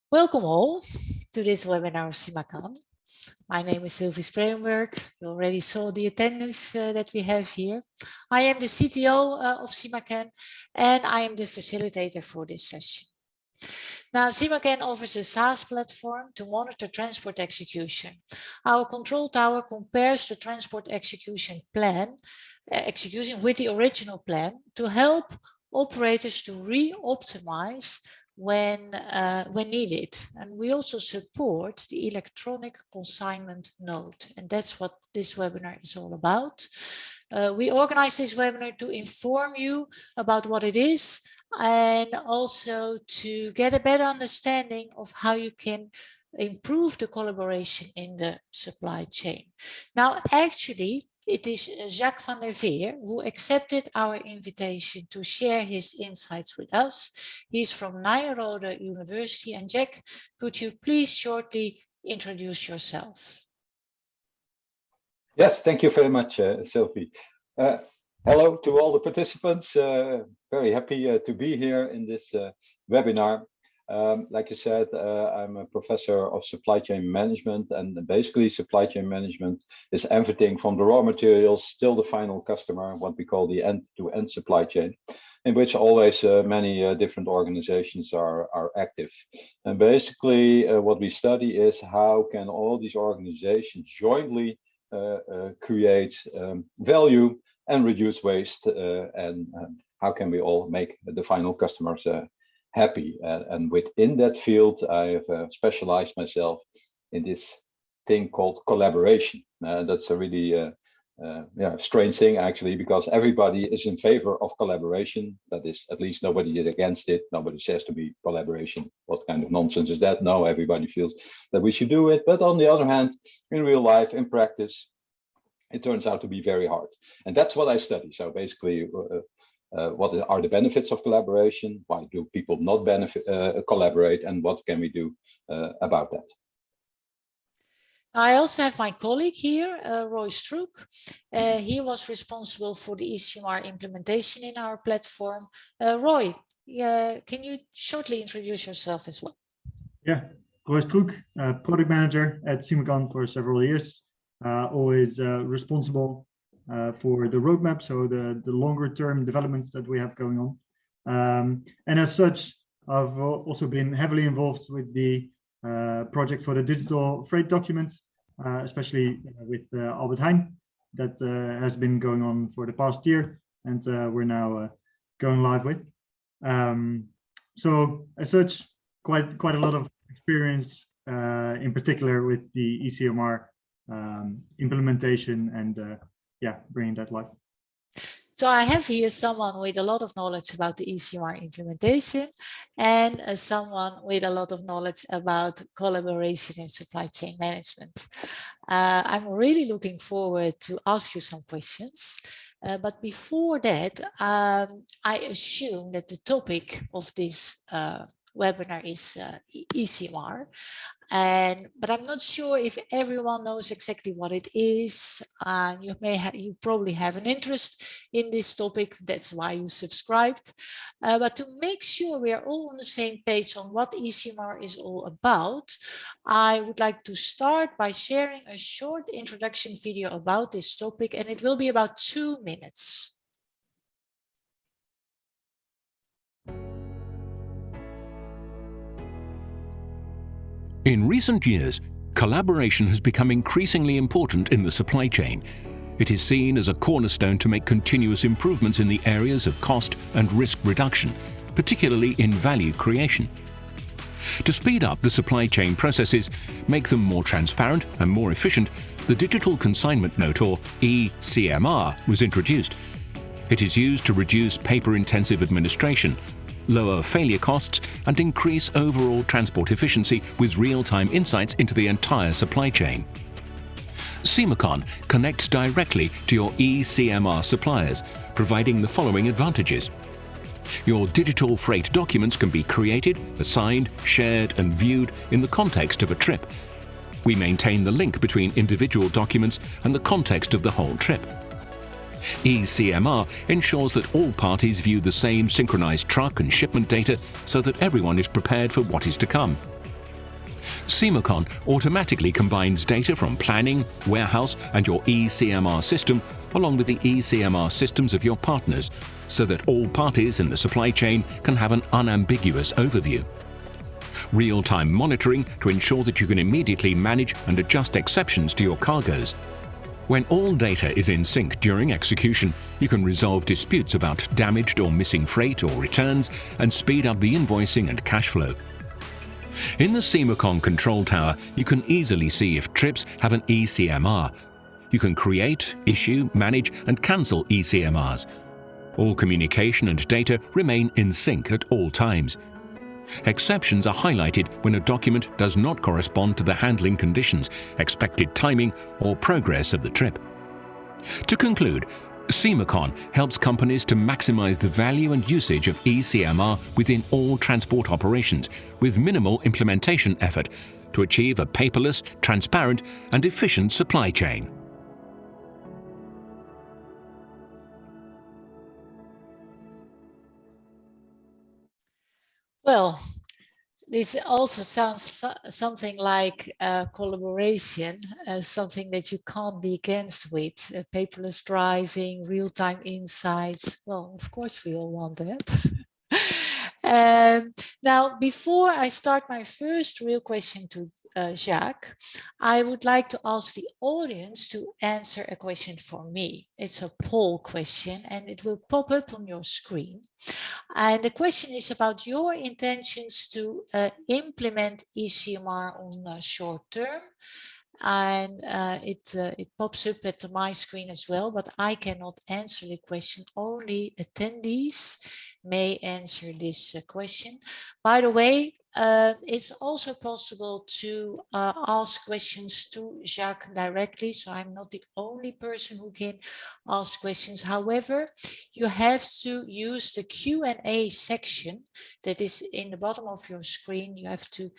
Welcome all to this webinar of Simacan. My name is Sylvie Spraenberg. You already saw the attendance that we have here. I am the CTO of Simacan and I am the facilitator for this session. Now, Simacan offers a SaaS platform to monitor transport execution. Our control tower compares the transport execution plan, execution with the original plan to help operators to re-optimize when needed. And we also support the electronic consignment node. And that's what this webinar is all about. We organize this webinar to inform you about what it is and also to get a better understanding of how you can improve the collaboration in the supply chain. Now, actually, it is Jacques van der Veer who accepted our invitation to share his insights with us. He's from Nyenrode University. And Jack, could you please shortly introduce yourself? Yes, thank you very much, Sylvie. Hello to all the participants. Very happy to be here in this webinar. Like you said, I'm a professor of supply chain management, and basically supply chain management is everything from the raw materials till the final customer, what we call the end-to-end supply chain, in which always many different organizations are active. And basically what we study is how can all these organizations jointly create value and reduce waste, and how can we all make the final customers happy. And within that field, I have specialized myself in this thing called collaboration. That's a really strange thing, actually, because everybody is in favor of collaboration. That is, at least nobody is against it. Nobody says to be collaboration. What kind of nonsense is that? No, everybody feels that we should do it. But on the other hand, in real life, in practice, it turns out to be very hard. And that's what I study. So basically, what are the benefits of collaboration? Why do people not collaborate? And what can we do about that? I also have my colleague here, Roy Strook. He was responsible for the e-CMR implementation in our platform. Roy, can you shortly introduce yourself as well? Yeah, Roy Strook, product manager at Simacan for several years. Always responsible for the roadmap, so the longer term developments that we have going on. And as such, I've also been heavily involved with the project for the digital freight documents, especially with Albert Heijn, that has been going on for the past year, and we're now going live with. So as such, quite a lot of experience, in particular with the e-CMR implementation and bringing that live. So I have here someone with a lot of knowledge about the e-CMR implementation and someone with a lot of knowledge about collaboration in supply chain management. I'm really looking forward to ask you some questions. But before that, I assume that the topic of this webinar is e-CMR. But I'm not sure if everyone knows exactly what it is. You probably have an interest in this topic. That's why you subscribed. But to make sure we are all on the same page on what e-CMR is all about, I would like to start by sharing a short introduction video about this topic, and it will be about 2 minutes. In recent years, collaboration has become increasingly important in the supply chain. It is seen as a cornerstone to make continuous improvements in the areas of cost and risk reduction, particularly in value creation. To speed up the supply chain processes, make them more transparent and more efficient, the Digital Consignment Note, or e-CMR, was introduced. It is used to reduce paper-intensive administration, lower failure costs, and increase overall transport efficiency with real-time insights into the entire supply chain. Simacan connects directly to your e-CMR suppliers, providing the following advantages. Your digital freight documents can be created, assigned, shared, and viewed in the context of a trip. We maintain the link between individual documents and the context of the whole trip. e-CMR ensures that all parties view the same synchronized truck and shipment data so that everyone is prepared for what is to come. Simacan automatically combines data from planning, warehouse, and your e-CMR system, along with the e-CMR systems of your partners, so that all parties in the supply chain can have an unambiguous overview. Real-time monitoring to ensure that you can immediately manage and adjust exceptions to your cargoes. When all data is in sync during execution, you can resolve disputes about damaged or missing freight or returns and speed up the invoicing and cash flow. In the Simacan control tower, you can easily see if trips have an e-CMR. You can create, issue, manage, and cancel e-CMRs. All communication and data remain in sync at all times. Exceptions are highlighted when a document does not correspond to the handling conditions, expected timing, or progress of the trip. To conclude, Simacan helps companies to maximize the value and usage of e-CMR within all transport operations, with minimal implementation effort, to achieve a paperless, transparent, and efficient supply chain. Well, this also sounds something like collaboration, something that you can't be against with. Paperless driving, real-time insights. Well, of course, we all want that. Now, before I start my first real question to Jacques, I would like to ask the audience to answer a question for me. It's a poll question and it will pop up on your screen. And the question is about your intentions to implement e-CMR on short term. And it pops up at my screen as well, but I cannot answer the question. Only attendees may answer this question. By the way, it's also possible to ask questions to Jacques directly, so I'm not the only person who can ask questions. However, you have to use the Q&A section that is in the bottom of your screen. You have to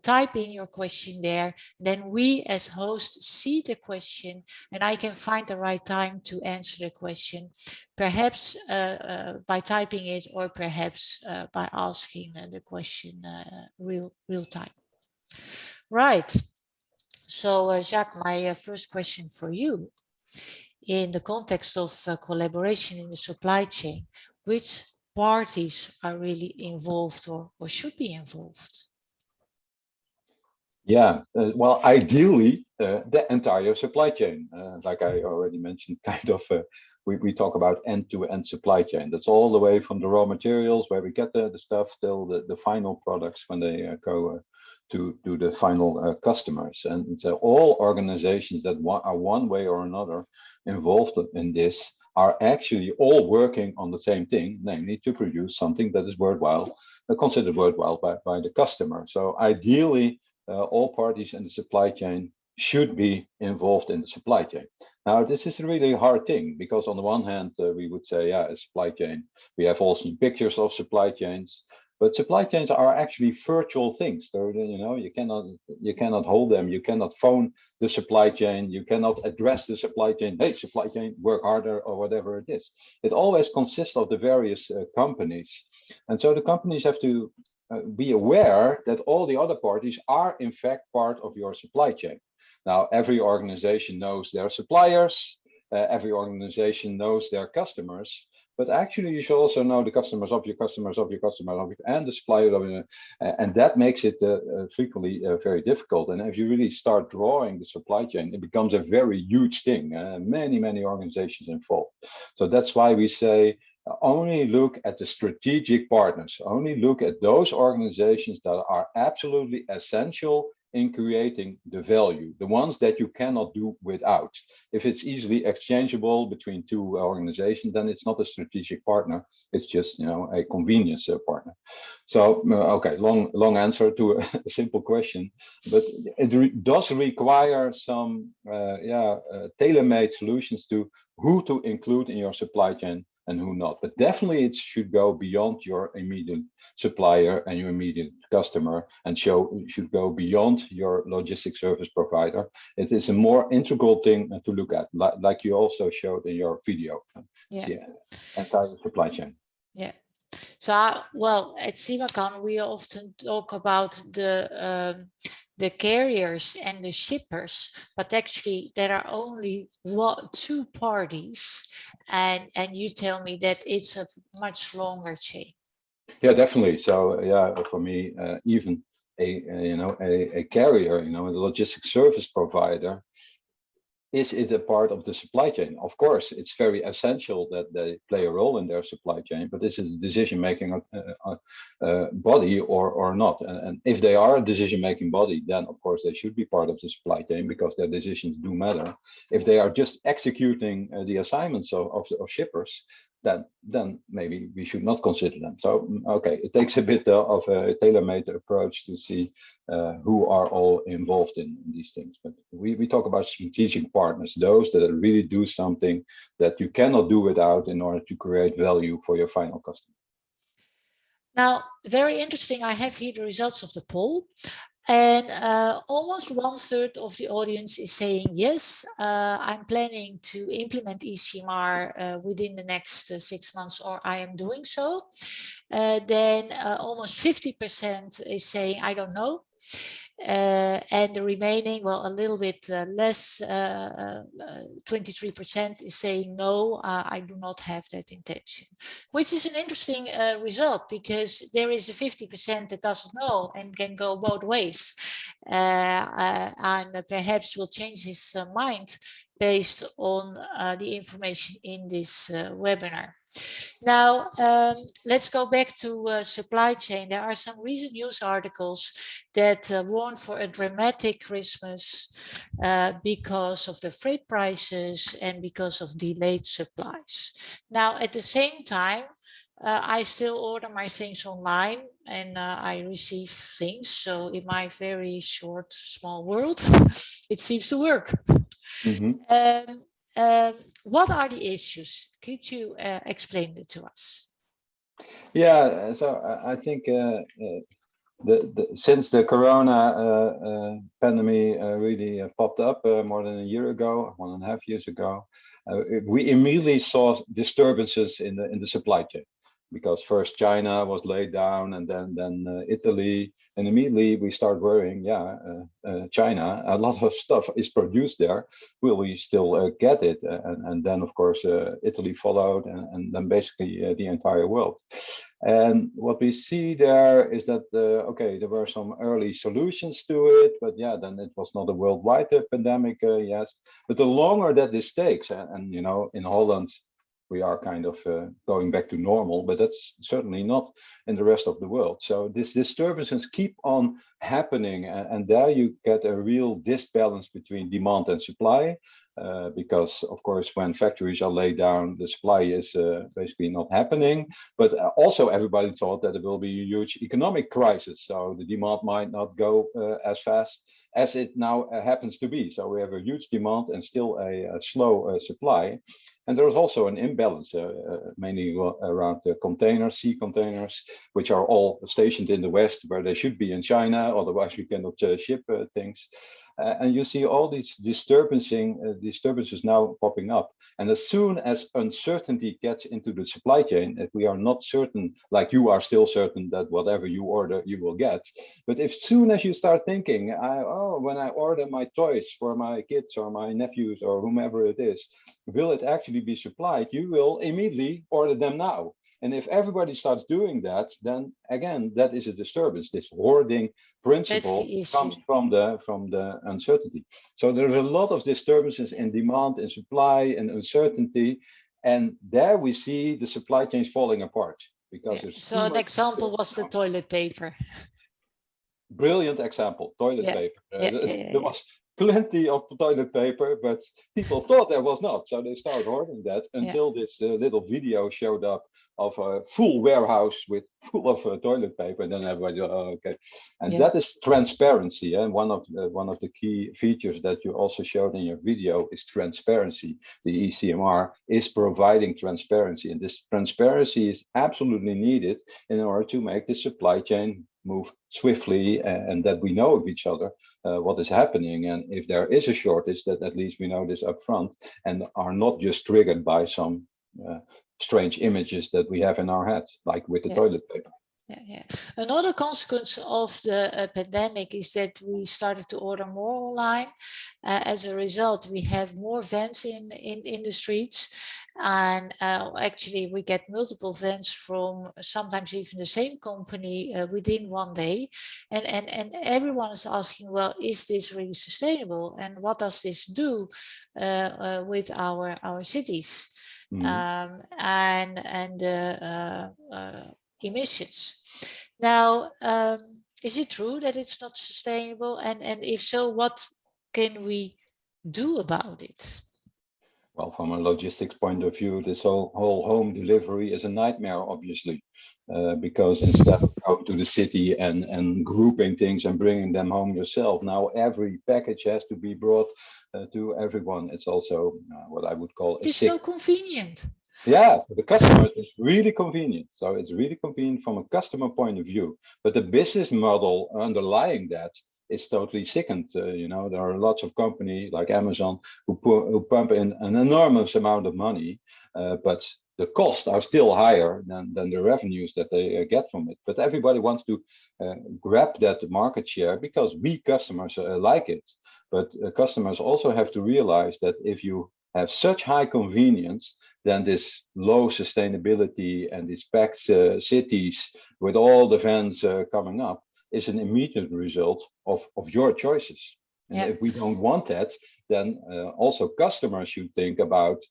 type in your question there, then we as hosts see the question and I can find the right time to answer the question, perhaps by typing it or perhaps by asking the question real time. Right, so Jacques, my first question for you, in the context of collaboration in the supply chain, which parties are really involved or should be involved? Yeah, well, ideally, the entire supply chain, like I already mentioned, kind of, we talk about end-to-end supply chain. That's all the way from the raw materials where we get the stuff till the final products when they go to the final customers. And so all organizations that are one way or another involved in this are actually all working on the same thing, namely to produce something that is worthwhile, considered worthwhile by the customer. So ideally, all parties in the supply chain should be involved in the supply chain. Now, this is a really hard thing because on the one hand, we would say, yeah, a supply chain, we have all seen pictures of supply chains, but supply chains are actually virtual things. So, you know, you cannot hold them, you cannot phone the supply chain, you cannot address the supply chain, hey, supply chain, work harder, or whatever it is. It always consists of the various companies. And so the companies have to be aware that all the other parties are in fact part of your supply chain. Now, every organization knows their suppliers, every organization knows their customers, but actually you should also know the customers of your customers of your customers of your, and the supplier of your, and that makes it frequently very difficult. And if you really start drawing the supply chain, it becomes a very huge thing, many organizations involved. So that's why we say only look at the strategic partners, only look at those organizations that are absolutely essential in creating the value, the ones that you cannot do without. If it's easily exchangeable between two organizations, then it's not a strategic partner, it's just, you know, a convenience partner. So, okay, long answer to a simple question, but it does require some tailor-made solutions to who to include in your supply chain and who not. But definitely it should go beyond your immediate supplier and your immediate customer and should go beyond your logistic service provider. It is a more integral thing to look at, like you also showed in your video. Yeah. The entire supply chain. Yeah. So, well, at Simacan, we often talk about the carriers and the shippers, but actually there are only two parties, and you tell me that it's a much longer chain. Yeah, definitely. So yeah, for me, even a carrier, a logistics service provider, is it a part of the supply chain? Of course, it's very essential that they play a role in their supply chain, but this is a decision-making body or not. And if they are a decision-making body, then of course they should be part of the supply chain because their decisions do matter. If they are just executing the assignments of shippers, then maybe we should not consider them. So, okay, it takes a bit of a tailor-made approach to see who are all involved in these things. But we talk about strategic partners, those that really do something that you cannot do without in order to create value for your final customer. Now, very interesting, I have here the results of the poll. And almost 1/3 of the audience is saying, yes, I'm planning to implement e-CMR within the next 6 months, or I am doing so. Then almost 50% is saying, I don't know. And the remaining, well, a little bit less, 23% is saying, no, I do not have that intention, which is an interesting result, because there is a 50% that doesn't know and can go both ways, and perhaps will change his mind based on the information in this webinar. Now, let's go back to supply chain. There are some recent news articles that warn for a dramatic Christmas because of the freight prices and because of delayed supplies. Now, at the same time, I still order my things online, and I receive things. So in my very short, small world, it seems to work. Mm-hmm. What are the issues? Could you explain it to us? Yeah, so I think since the corona pandemic really popped up more than a year ago, 1.5 years ago, we immediately saw disturbances in the supply chain, because first China was laid down, and then Italy, and immediately we start worrying, China, a lot of stuff is produced there, will we still get it? And then of course Italy followed, and then basically the entire world. And what we see there is that, okay, there were some early solutions to it, but yeah, then it was not a worldwide pandemic, yes. But the longer that this takes, and in Holland, we are kind of going back to normal, but that's certainly not in the rest of the world. So these disturbances keep on happening, and there you get a real disbalance between demand and supply, because of course when factories are laid down, the supply is basically not happening. But also everybody thought that there will be a huge economic crisis, so the demand might not go as fast as it now happens to be. So we have a huge demand and still a slow supply. And there is also an imbalance, mainly around the containers, sea containers, which are all stationed in the West, where they should be in China, otherwise we cannot ship things. And you see all these disturbances now popping up. And as soon as uncertainty gets into the supply chain, if we are not certain, like you are still certain that whatever you order, you will get. But as soon as you start thinking, when I order my toys for my kids or my nephews or whomever it is, will it actually be supplied? You will immediately order them now. And if everybody starts doing that, then again, that is a disturbance. This hoarding principle comes from the uncertainty. So there's a lot of disturbances in demand and supply and uncertainty. And there we see the supply chains falling apart. Because there's so an example was the toilet paper. Brilliant example, toilet paper. There was plenty of toilet paper, but people thought there was not. So they started hoarding that until this little video showed up of a full warehouse full of toilet paper, and then everybody, okay. And that is transparency. And one of the key features that you also showed in your video is transparency. The e-CMR is providing transparency, and this transparency is absolutely needed in order to make the supply chain move swiftly, and that we know of each other, what is happening. And if there is a shortage, that at least we know this up front and are not just triggered by some strange images that we have in our heads, like with the toilet paper. Yeah. Another consequence of the pandemic is that we started to order more online. As a result, we have more vans in the streets, and actually we get multiple vans from sometimes even the same company within one day, and everyone is asking, well, is this really sustainable, and what does this do with our cities? And emissions. Now, is it true that it's not sustainable? And if so, what can we do about it? Well, from a logistics point of view, this whole home delivery is a nightmare, obviously, because instead of going to the city and grouping things and bringing them home yourself, now every package has to be brought to everyone. It's also what I would call it's so convenient. Yeah, for the customers, it's really convenient. So it's really convenient from a customer point of view. But the business model underlying that is totally sickened. You know, there are lots of companies like Amazon who pump in an enormous amount of money, but the costs are still higher than the revenues that they get from it. But everybody wants to grab that market share because we customers like it. But customers also have to realize that if you have such high convenience, then this low sustainability and these packed cities with all the vans coming up is an immediate result of your choices. And if we don't want that, then also customers should think about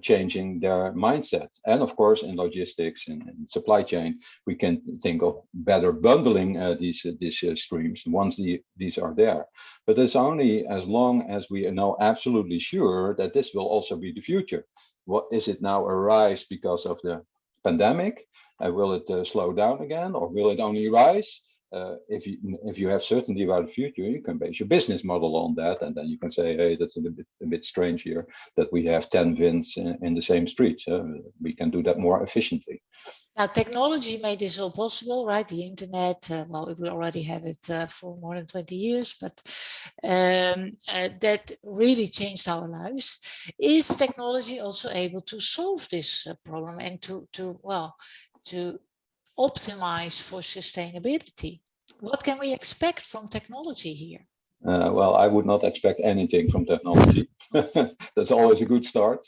changing their mindset. And of course, in logistics and supply chain, we can think of better bundling these streams once these are there. But it's only as long as we are now absolutely sure that this will also be the future. What is it now a rise because of the pandemic? Will it slow down again, or will it only rise? If you have certainty about the future, you can base your business model on that, and then you can say, hey, that's a bit strange here that we have 10 vans in the same street. We can do that more efficiently. Now, technology made this all possible, right? The internet, well, we already have it for more than 20 years, but that really changed our lives. Is technology also able to solve this problem and to optimize for sustainability? What can we expect from technology here? Well, I would not expect anything from technology. That's always a good start.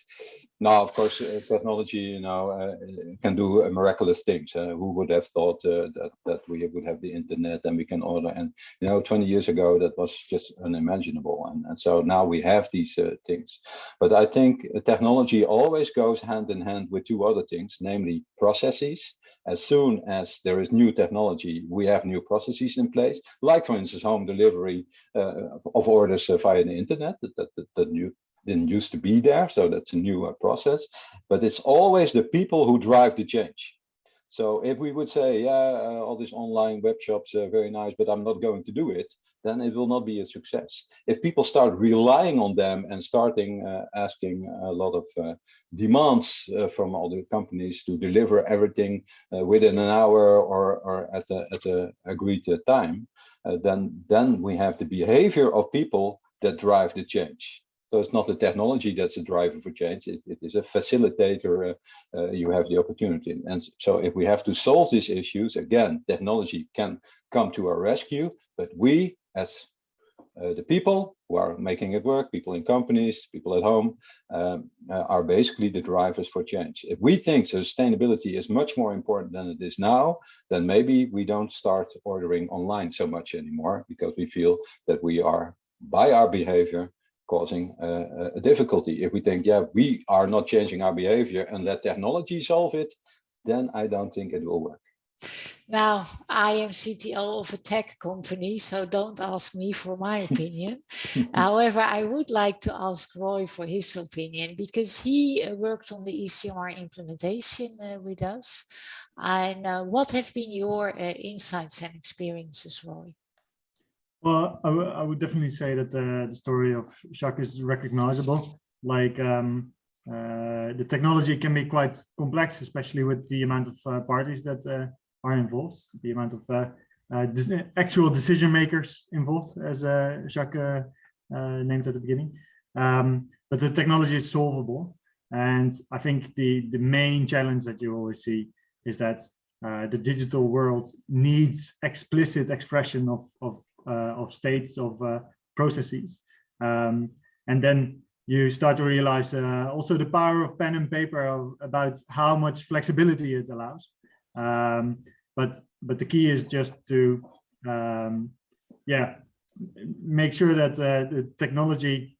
Now, of course, technology, you know, can do miraculous things. Who would have thought that we would have the internet and we can order? And you know, 20 years ago, that was just unimaginable. And so now we have these things. But I think technology always goes hand in hand with two other things, namely processes. As soon as there is new technology, we have new processes in place, like, for instance, home delivery of orders via the internet. That didn't used to be there, so that's a new process. But it's always the people who drive the change. So if we would say, yeah, all these online web shops are very nice, but I'm not going to do it, then it will not be a success. If people start relying on them and starting asking a lot of demands from all the companies to deliver everything within an hour or at the agreed time, then we have the behavior of people that drive the change. So it's not the technology that's a driver for change. It is a facilitator. You have the opportunity. And so if we have to solve these issues, again, technology can come to our rescue, but we as the people who are making it work, people in companies, people at home, are basically the drivers for change. If we think sustainability is much more important than it is now, then maybe we don't start ordering online so much anymore, because we feel that we are, by our behavior, causing a difficulty. If we think, yeah, we are not changing our behavior and let technology solve it, then I don't think it will work. Now, I am CTO of a tech company, so don't ask me for my opinion. However, I would like to ask Roy for his opinion, because he worked on the e-CMR implementation with us. And what have been your insights and experiences, Roy? Well, I would definitely say that the story of Jacques is recognizable. Like the technology can be quite complex, especially with the amount of parties that are involved, the amount of actual decision makers involved, as Jacques named at the beginning. But the technology is solvable. And I think the main challenge that you always see is that the digital world needs explicit expression of states, of processes. And then you start to realize also the power of pen and paper about how much flexibility it allows. But the key is just to make sure that the technology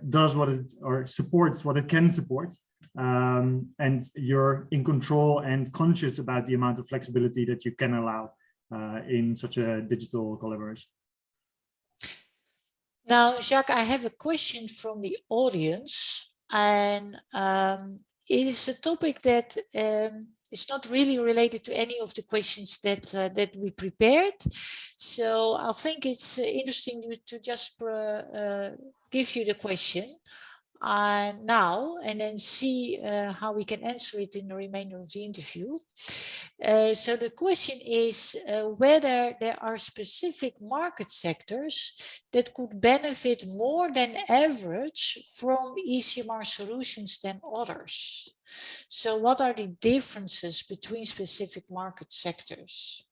does what it, or supports what it can support, and you're in control and conscious about the amount of flexibility that you can allow in such a digital collaboration. Now, Jacques, I have a question from the audience, and it is a topic that is not really related to any of the questions that we prepared. So I think it's interesting to just give you the question now, and then see how we can answer it in the remainder of the interview. So the question is whether there are specific market sectors that could benefit more than average from e-CMR solutions than others. So what are the differences between specific market sectors?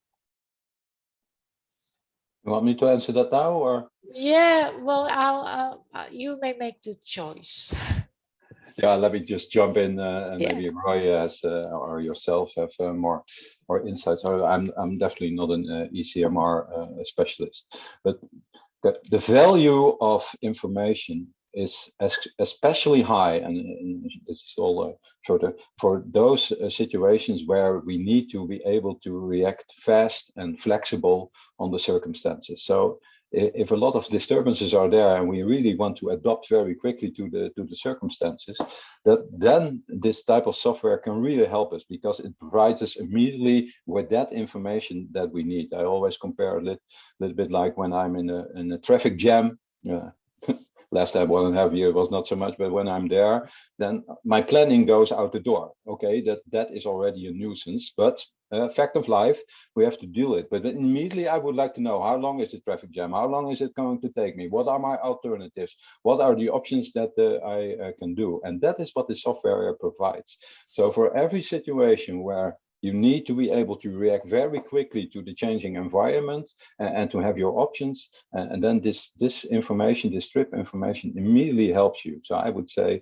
You want me to answer that now, or? Yeah, well, you may make the choice. Yeah, let me just jump in, and maybe Roy has or yourself have more insights. I'm definitely not an e-CMR specialist, but the value of information is especially high, and this is all sort of for those situations where we need to be able to react fast and flexible on the circumstances. So if a lot of disturbances are there and we really want to adapt very quickly to the circumstances, then this type of software can really help us, because it provides us immediately with that information that we need. I always compare a little bit like when I'm in a traffic jam. Last time 1.5 years was not so much, but when I'm there, then my planning goes out the door. Okay, that is already a nuisance, but fact of life, we have to deal with it. But immediately I would like to know, how long is the traffic jam? How long is it going to take me? What are my alternatives? What are the options that I can do? And that is what the software provides. So for every situation where you need to be able to react very quickly to the changing environment and to have your options. And then this information, this trip information immediately helps you. So I would say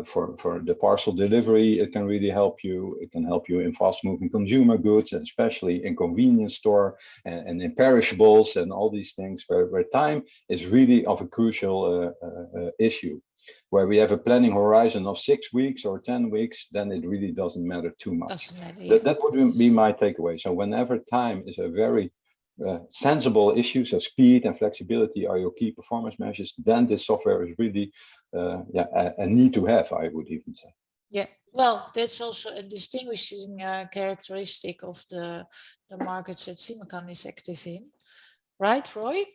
for the parcel delivery, it can really help you. It can help you in fast moving consumer goods, and especially in convenience store and in perishables and all these things where time is really of a crucial issue. Where we have a planning horizon of 6 weeks or 10 weeks, then it really doesn't matter too much. Doesn't matter, yeah. That would be my takeaway. So whenever time is a very sensible issue, so speed and flexibility are your key performance measures, then this software is really a need to have, I would even say. Yeah, well, that's also a distinguishing characteristic of the markets that Simacan is active in. Right, Roy?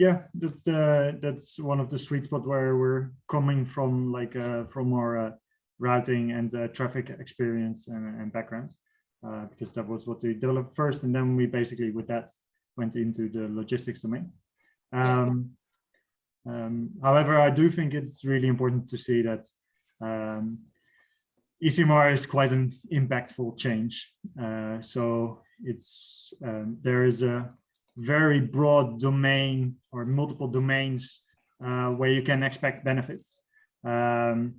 Yeah, that's one of the sweet spots where we're coming from, like from our routing and traffic experience and background, because that was what we developed first, and then we basically with that went into the logistics domain. However, I do think it's really important to see that e-CMR is quite an impactful change. So it's there is a very broad domain or multiple domains where you can expect benefits. And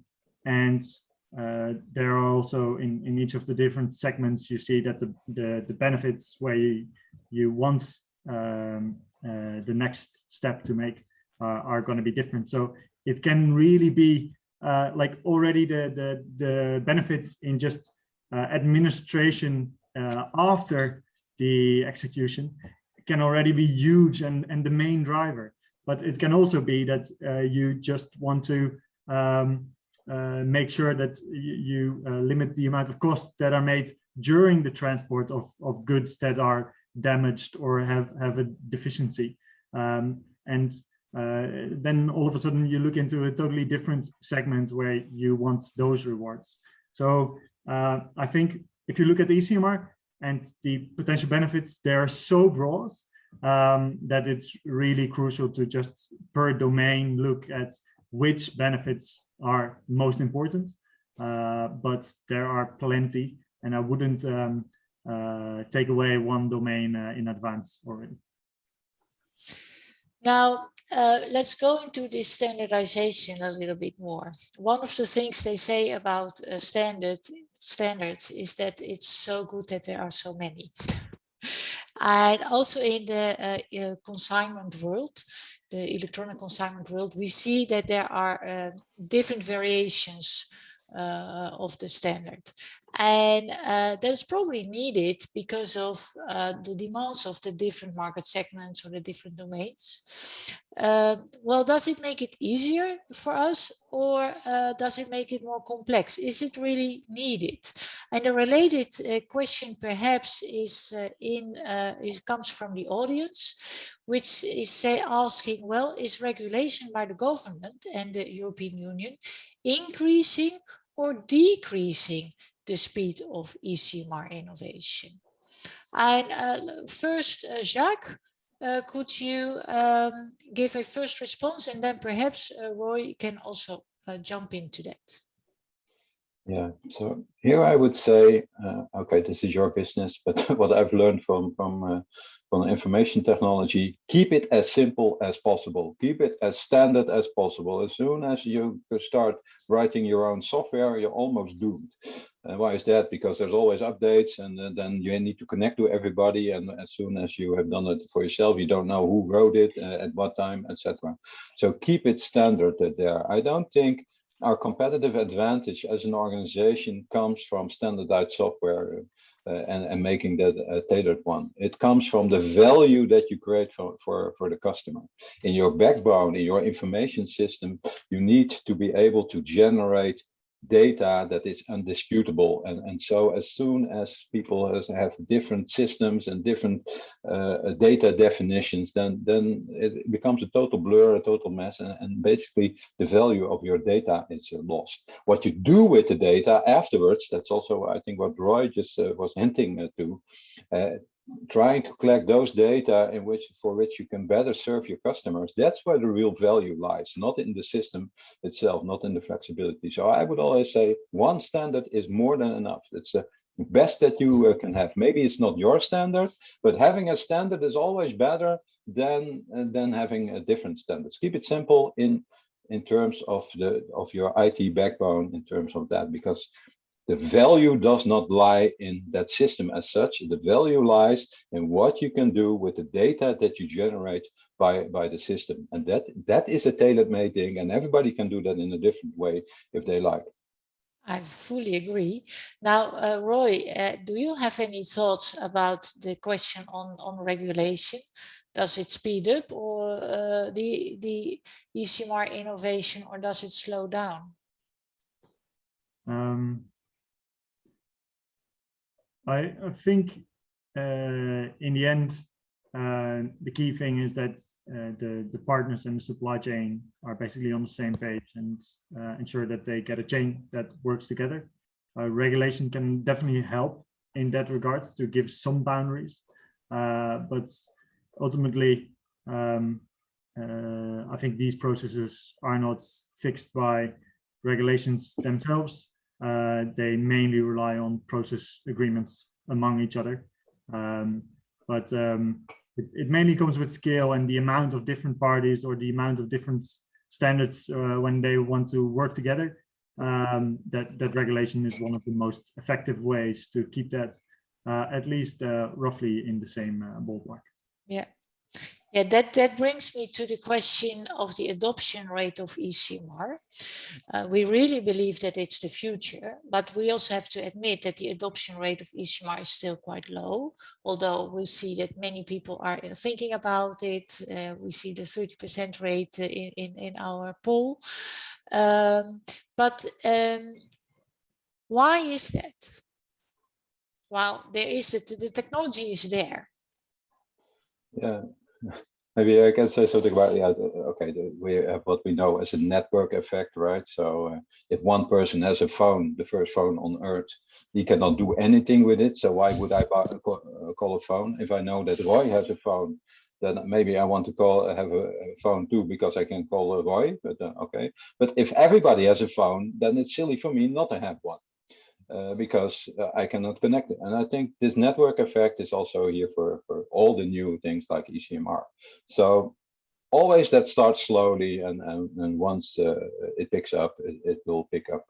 there are also in each of the different segments, you see that the benefits where you want the next step to make are going to be different. So it can really be like already the benefits in just administration after the execution can already be huge and the main driver. But it can also be that you just want to make sure that you limit the amount of costs that are made during the transport of goods that are damaged or have a deficiency. And then all of a sudden you look into a totally different segment where you want those rewards. So I think if you look at e-CMR and the potential benefits, they are so broad that it's really crucial to just per domain look at which benefits are most important, but there are plenty, and I wouldn't take away one domain in advance already. Now, let's go into this standardization a little bit more. One of the things they say about standards is that it's so good that there are so many. And also in the consignment world, the electronic consignment world, we see that there are different variations of the standard. And that's probably needed because of the demands of the different market segments or the different domains. Well, does it make it easier for us, or does it make it more complex? Is it really needed? And the related question perhaps is it comes from the audience, which is asking, well, is regulation by the government and the European Union increasing or decreasing the speed of e-CMR innovation? And first, Jacques, could you give a first response, and then perhaps Roy can also jump into that. Yeah, so here I would say, okay, this is your business, but what I've learned from information technology, keep it as simple as possible. Keep it as standard as possible. As soon as you start writing your own software, you're almost doomed. And why is that? Because there's always updates, and then you need to connect to everybody. And as soon as you have done it for yourself, you don't know who wrote it, at what time, etc. So keep it standard there. I don't think our competitive advantage as an organization comes from standardized software and making that a tailored one. It comes from the value that you create for the customer. In your backbone, in your information system, you need to be able to generate data that is undisputable, and so as soon as people have different systems and different data definitions, then it becomes a total blur, a total mess, and basically the value of your data is lost. What you do with the data afterwards, that's also I think what Roy just was hinting to. Trying to collect those data for which you can better serve your customers, that's where the real value lies, not in the system itself, not in the flexibility. So I would always say one standard is more than enough. It's the best that you can have. Maybe it's not your standard, but having a standard is always better than having a different standards. Keep it simple in terms of your IT backbone, in terms of that, because the value does not lie in that system as such. The value lies in what you can do with the data that you generate by the system. And that is a tailor-made thing, and everybody can do that in a different way if they like. I fully agree. Now, Roy, do you have any thoughts about the question on regulation? Does it speed up or the e-CMR innovation, or does it slow down? I think in the end, the key thing is that the partners in the supply chain are basically on the same page and ensure that they get a chain that works together. Regulation can definitely help in that regard to give some boundaries, but ultimately, I think these processes are not fixed by regulations themselves. They mainly rely on process agreements among each other. But it mainly comes with scale and the amount of different parties or the amount of different standards when they want to work together. That regulation is one of the most effective ways to keep that at least roughly in the same ballpark. Yeah. Yeah, that brings me to the question of the adoption rate of e-CMR. We really believe that it's the future, but we also have to admit that the adoption rate of e-CMR is still quite low, although we see that many people are thinking about it. We see the 30% rate in our poll. But why is that? Well, there is the technology is there. Yeah. Maybe I can say something about, yeah, okay, we have what we know as a network effect, right? So if one person has a phone, the first phone on earth, he cannot do anything with it. So why would I call a phone? If I know that Roy has a phone, then maybe I want to have a phone too, because I can call Roy, but okay. But if everybody has a phone, then it's silly for me not to have one. Because I cannot connect it. And I think this network effect is also here for all the new things like e-CMR. So always that starts slowly, and once it picks up, it will pick up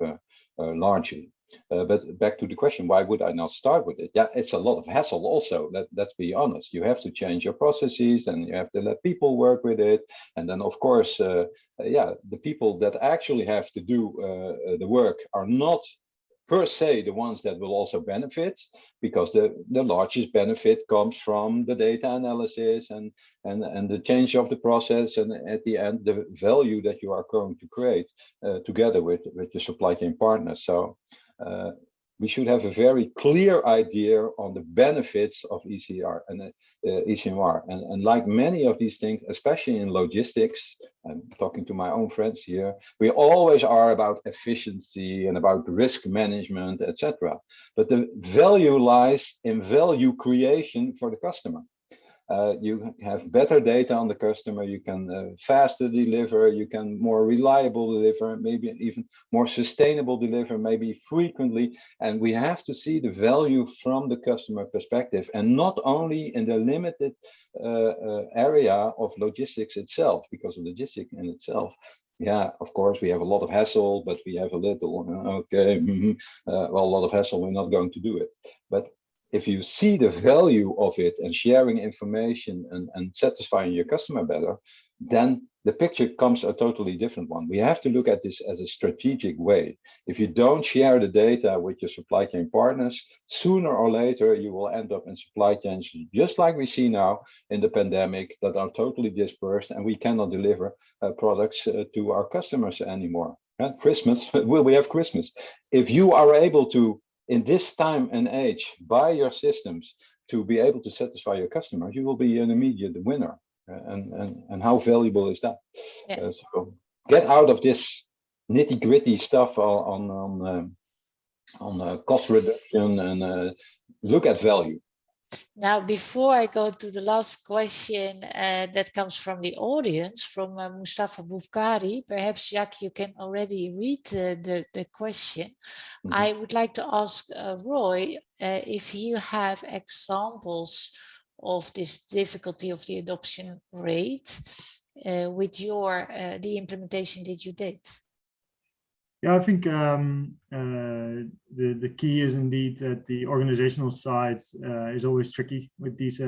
largely. But back to the question, why would I not start with it? Yeah, it's a lot of hassle also, let's be honest. You have to change your processes, and you have to let people work with it. And then of course, yeah, the people that actually have to do the work are not per se the ones that will also benefit, because the largest benefit comes from the data analysis and the change of the process, and at the end the value that you are going to create together with the supply chain partners. So we should have a very clear idea on the benefits of e-CMR and e-CMR. And like many of these things, especially in logistics, I'm talking to my own friends here, we always are about efficiency and about risk management, etc. But the value lies in value creation for the customer. You have better data on the customer, you can faster deliver, you can more reliable deliver, maybe even more sustainable deliver, maybe frequently. And we have to see the value from the customer perspective, and not only in the limited area of logistics itself, because logistics in itself, yeah, of course, we have a lot of hassle, but we have a little, okay, well, a lot of hassle, we're not going to do it. But if you see the value of it and sharing information and satisfying your customer better, then the picture comes a totally different one. We have to look at this as a strategic way. If you don't share the data with your supply chain partners, sooner or later you will end up in supply chains just like we see now in the pandemic, that are totally dispersed, and we cannot deliver products to our customers anymore. Christmas, will we have Christmas? If you are able to, in this time and age, buy your systems to be able to satisfy your customers, you will be an immediate winner. And how valuable is that? Yeah. So get out of this nitty-gritty stuff on cost reduction, and look at value. Now, before I go to the last question that comes from the audience, from Mustafa Boukari, perhaps Jacques, you can already read the question. Mm-hmm. I would like to ask Roy if you have examples of this difficulty of the adoption rate with the implementation that you did. Yeah, I think the key is indeed that the organizational side is always tricky with these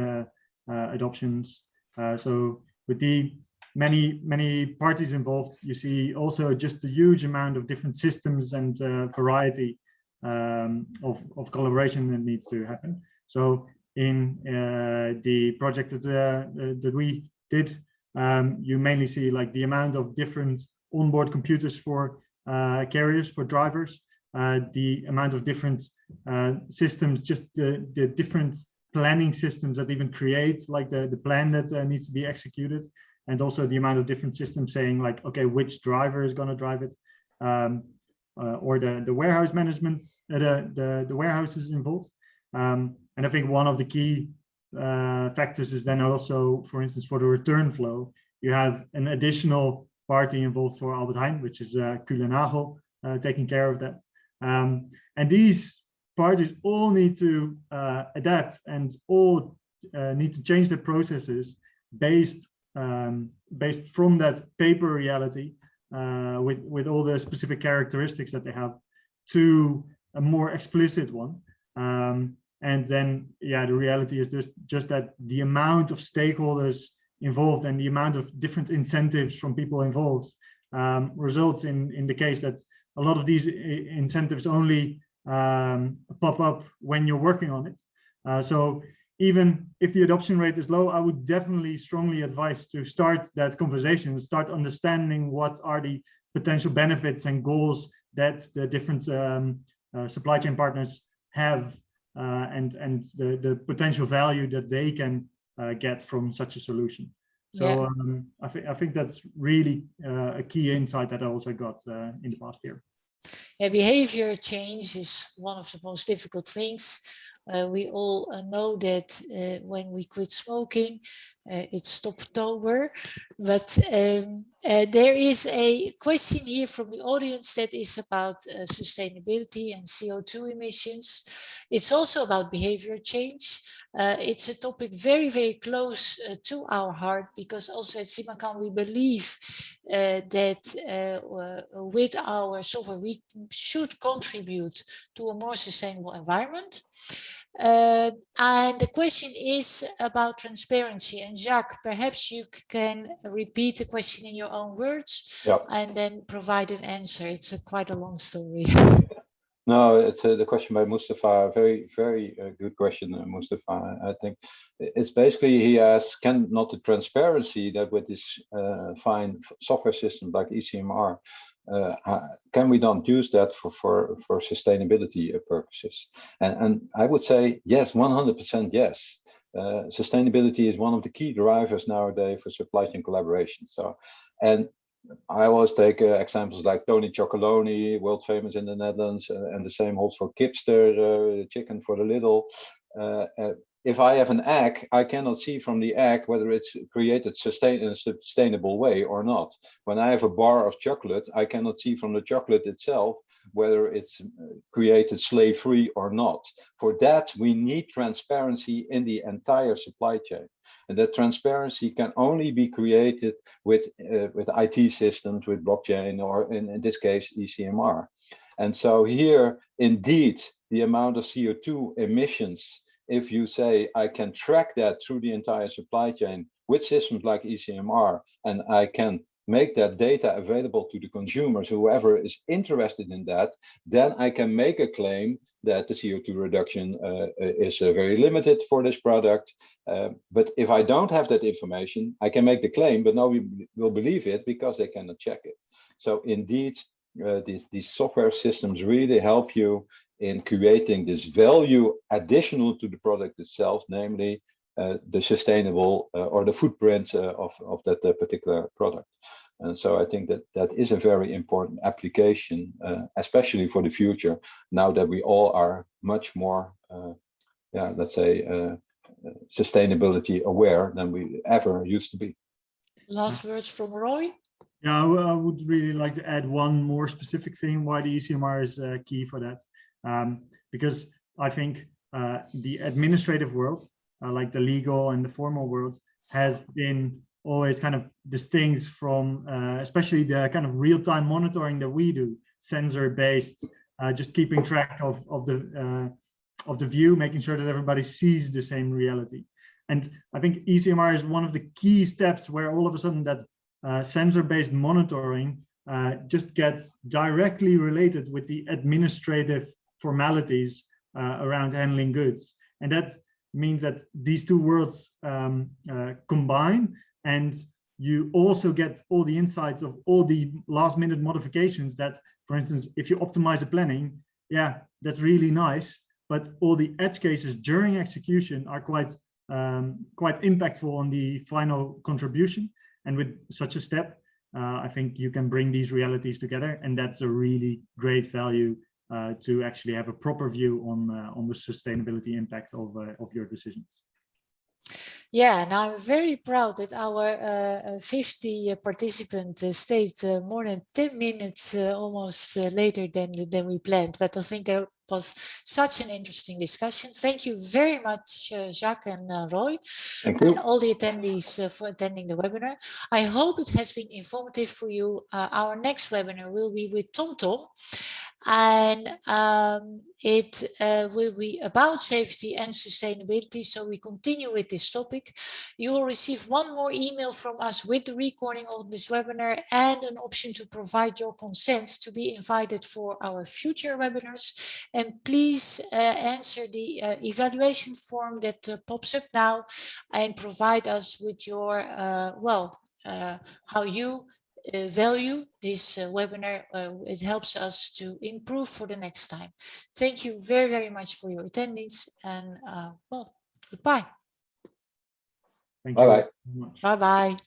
adoptions. So with the many parties involved, you see also just a huge amount of different systems and variety of collaboration that needs to happen. So in the project that we did, you mainly see like the amount of different onboard computers for carriers, for drivers, the amount of different systems, just the different planning systems that even create like the plan that needs to be executed, and also the amount of different systems saying like, okay, which driver is going to drive it, or the warehouse management, the warehouses involved. And I think one of the key factors is then also, for instance, for the return flow, you have an additional party involved for Albert Heijn, which is Kuehne+Nagel, taking care of that. And these parties all need to adapt, and all need to change their processes based from that paper reality, with all the specific characteristics that they have, to a more explicit one. And then, yeah, the reality is just that the amount of stakeholders involved and the amount of different incentives from people involved results in the case that a lot of these incentives only pop up when you're working on it. So even if the adoption rate is low, I would definitely strongly advise to start that conversation, start understanding what are the potential benefits and goals that the different supply chain partners have, and the potential value that they can get from such a solution. So Yeah. I think that's really a key insight that I also got in the past year. Yeah, behavior change is one of the most difficult things. We all know that when we quit smoking, it's Stoptober, but there is a question here from the audience that is about sustainability and CO2 emissions. It's also about behavior change. It's a topic very, very close to our heart, because also at Simacan we believe that with our software we should contribute to a more sustainable environment. And the question is about transparency. And Jacques, perhaps you can repeat the question in your own words, Yeah. and then provide an answer. It's quite a long story. No, it's the question by Mustafa. Very, very good question, Mustafa. I think it's basically he asks, can not the transparency that with this fine software system like e-CMR, can we not use that for sustainability purposes? And I would say yes, 100% yes. Sustainability is one of the key drivers nowadays for supply chain collaboration. So, and I always take examples like Tony Chocolonely, world famous in the Netherlands, and the same holds for Kipster, chicken for the Lidl. If I have an egg, I cannot see from the egg whether it's created in a sustainable way or not. When I have a bar of chocolate, I cannot see from the chocolate itself whether it's created slave-free or not. For that, we need transparency in the entire supply chain. And that transparency can only be created with IT systems, with blockchain, or in this case, e-CMR. And so here, indeed, the amount of CO2 emissions, if you say, I can track that through the entire supply chain with systems like e-CMR, and I can make that data available to the consumers, whoever is interested in that, then I can make a claim that the CO2 reduction is very limited for this product. But if I don't have that information, I can make the claim, but nobody will believe it because they cannot check it. So indeed, these software systems really help you in creating this value additional to the product itself, namely the sustainable or the footprint of that particular product. And so I think that is a very important application, especially for the future, now that we all are much more, let's say, sustainability aware than we ever used to be. Last words from Roy? Yeah, I would really like to add one more specific thing why the e-CMR is key for that. Because I think the administrative world, like the legal and the formal world, has been always kind of distinct from especially the kind of real-time monitoring that we do, sensor-based, just keeping track of the view, making sure that everybody sees the same reality. And I think e-CMR is one of the key steps where all of a sudden that sensor-based monitoring just gets directly related with the administrative formalities around handling goods. And that means that these two worlds combine, and you also get all the insights of all the last minute modifications that, for instance, if you optimize the planning, yeah, that's really nice, but all the edge cases during execution are quite impactful on the final contribution. And with such a step, I think you can bring these realities together, and that's a really great value to actually have a proper view on the sustainability impact of your decisions. Yeah, and I'm very proud that our 50 participant stayed more than 10 minutes almost later than we planned. But I think that was such an interesting discussion. Thank you very much, Jacques and Roy, and all the attendees for attending the webinar. I hope it has been informative for you. Our next webinar will be with TomTom, and it will be about safety and sustainability. So we continue with this topic. You will receive one more email from us with the recording of this webinar and an option to provide your consent to be invited for our future webinars. And please answer the evaluation form that pops up now, and provide us with your how you value this webinar. It helps us to improve for the next time. Thank you very, very much for your attendance, and well, goodbye. Thank you Bye-bye. very much. Bye-bye.